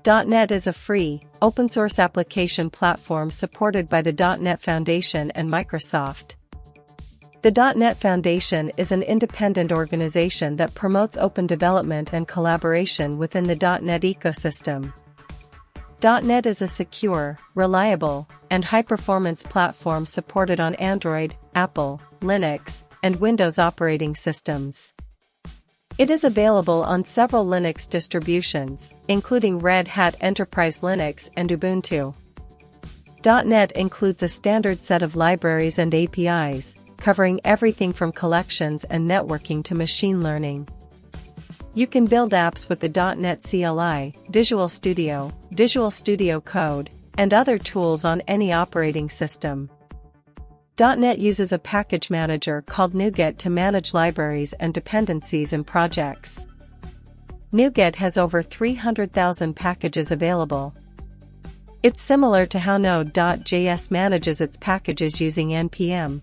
.NET is a free, open-source application platform supported by the .NET Foundation and Microsoft. The .NET Foundation is an independent organization that promotes open development and collaboration within the .NET ecosystem. .NET is a secure, reliable, and high-performance platform supported on Android, Apple, Linux, and Windows operating systems. It is available on several Linux distributions, including Red Hat Enterprise Linux and Ubuntu. .NET includes a standard set of libraries and APIs, covering everything from collections and networking to machine learning. You can build apps with the .NET CLI, Visual Studio Code, and other tools on any operating system. .NET uses a package manager called NuGet to manage libraries and dependencies in projects. NuGet has over 300,000 packages available. It's similar to how Node.js manages its packages using npm.